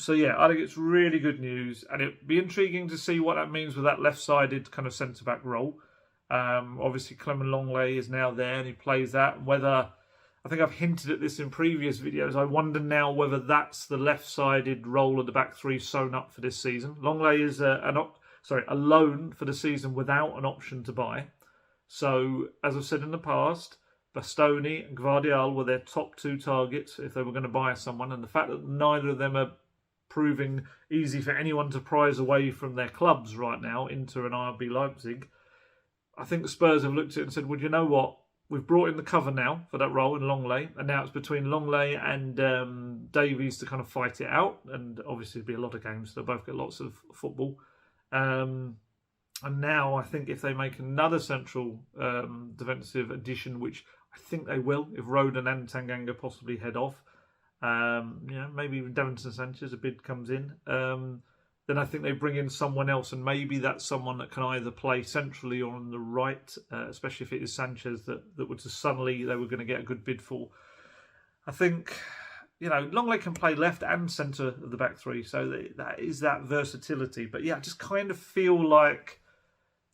So yeah, I think it's really good news, and it'd be intriguing to see what that means with that left-sided kind of centre-back role. Obviously, Clement Longley is now there, and he plays that. Whether, I think I've hinted at this in previous videos, I wonder now whether that's the left-sided role of the back three sewn up for this season. Longley is a loan for the season without an option to buy. So, as I've said in the past, Bastoni and Gvardiol were their top two targets if they were going to buy someone, and the fact that neither of them are proving easy for anyone to prize away from their clubs right now, Inter and RB Leipzig, I think the Spurs have looked at it and said, well, you know what? We've brought in the cover now for that role in Longley, and now it's between Longley and Davies to kind of fight it out, and obviously there'll be a lot of games, so they'll both get lots of football. And now I think if they make another central defensive addition, which I think they will, if Rodon and Tanganga possibly head off, maybe even Davinson Sanchez, a bid comes in, then I think they bring in someone else, and maybe that's someone that can either play centrally or on the right, especially if it is Sanchez that would suddenly they were going to get a good bid for. I think, Longley can play left and centre of the back three, so that is that versatility. But yeah, I just kind of feel like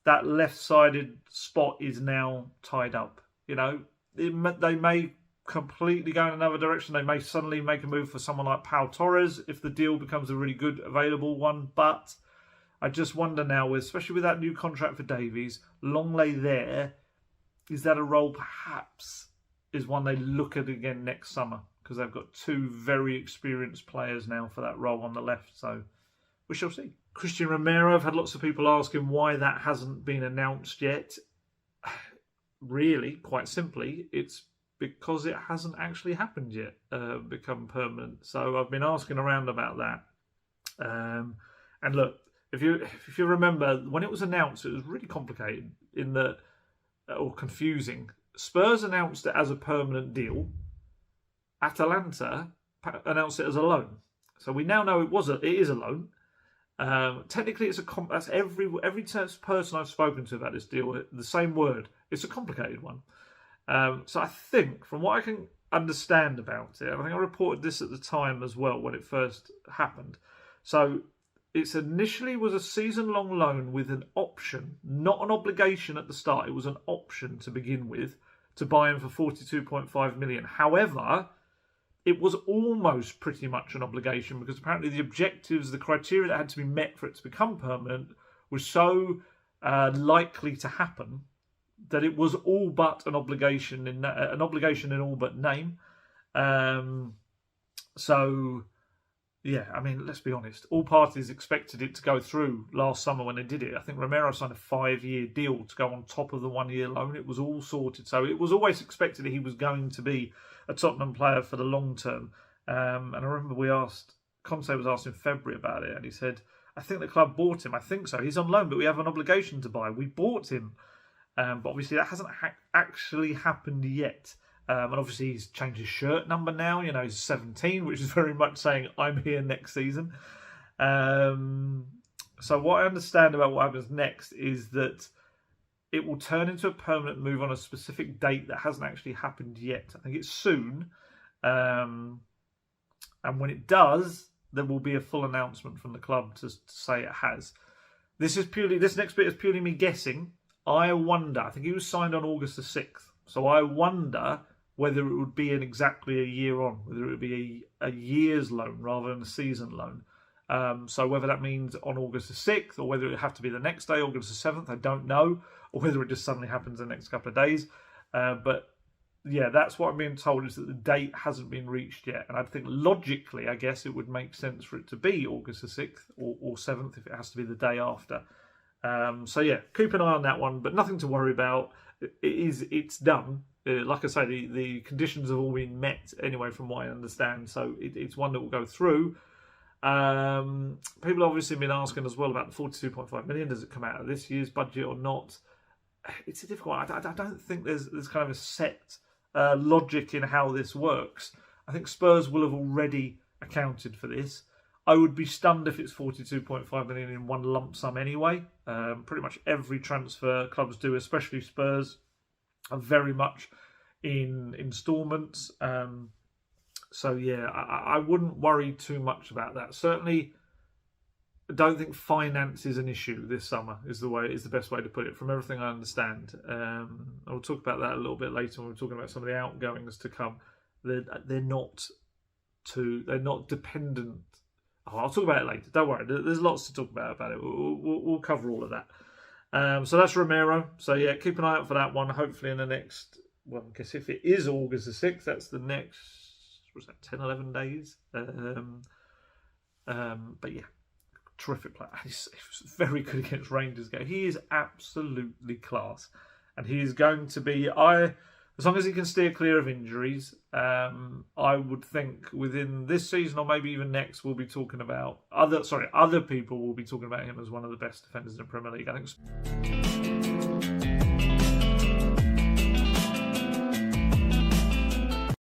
that left-sided spot is now tied up. They may completely go in another direction. They may suddenly make a move for someone like Pau Torres if the deal becomes a really good available one. But I just wonder now, especially with that new contract for Davies, Longley there, is that a role perhaps is one they look at again next summer? Because they've got two very experienced players now for that role on the left. So we shall see. Christian Romero, I've had lots of people asking why that hasn't been announced yet. Really, quite simply, it's because it hasn't actually happened yet, become permanent. So I've been asking around about that. And look, if you remember, when it was announced, it was really complicated or confusing. Spurs announced it as a permanent deal. Atalanta announced it as a loan. So we now know it is a loan. Technically, that's every person I've spoken to about this deal, the same word. It's a complicated one. So I think, from what I can understand about it, I think I reported this at the time as well when it first happened. So it initially was a season-long loan with an option, not an obligation at the start. It was an option to begin with to buy him for 42.5 million. However, it was almost pretty much an obligation because apparently the objectives, the criteria that had to be met for it to become permanent was so likely to happen that it was all but an obligation in all but name. So, yeah, I mean, let's be honest. All parties expected it to go through last summer when they did it. I think Romero signed a 5-year deal to go on top of the 1-year loan. It was all sorted. So it was always expected that he was going to be a Tottenham player for the long term. And I remember Conte was asked in February about it, and he said, I think the club bought him. I think so. He's on loan, but we have an obligation to buy. We bought him. But obviously that hasn't actually happened yet. And obviously he's changed his shirt number now. He's 17, which is very much saying, I'm here next season. So what I understand about what happens next is that it will turn into a permanent move on a specific date that hasn't actually happened yet. I think it's soon. And when it does, there will be a full announcement from the club to say it has. This next bit is purely me guessing. I wonder, I think he was signed on August the 6th. So I wonder whether it would be exactly a year on, whether it would be a year's loan rather than a season loan. So whether that means on August the 6th or whether it would have to be the next day, August the 7th, I don't know. Or whether it just suddenly happens in the next couple of days. But yeah, that's what I'm being told, is that the date hasn't been reached yet. And I think logically, I guess it would make sense for it to be August the 6th or 7th if it has to be the day after. So yeah, keep an eye on that one, but nothing to worry about. It's done. Like I say, the conditions have all been met anyway, from what I understand. So it's one that will go through. People obviously have been asking as well about the 42.5 million. Does it come out of this year's budget or not? It's a difficult one. I don't think there's kind of a set logic in how this works. I think Spurs will have already accounted for this. I would be stunned if it's 42.5 million in one lump sum anyway. Pretty much every transfer clubs do, especially Spurs, are very much in instalments. So yeah, I wouldn't worry too much about that. Certainly, I don't think finance is an issue this summer. Is the best way to put it. From everything I understand, I'll talk about that a little bit later when we're talking about some of the outgoings to come. They're not dependent. Oh, I'll talk about it later. Don't worry. There's lots to talk about it. We'll cover all of that. So that's Romero. So yeah, keep an eye out for that one. Hopefully in the next. Well, I guess if it is August the 6th, that's the next. Was that 10, 11 days? But yeah, terrific player. He was very good against Rangers. He is absolutely class, and he is going to be. As long as he can steer clear of injuries, I would think within this season or maybe even next, we'll be talking about other people will be talking about him as one of the best defenders in the Premier League. I think.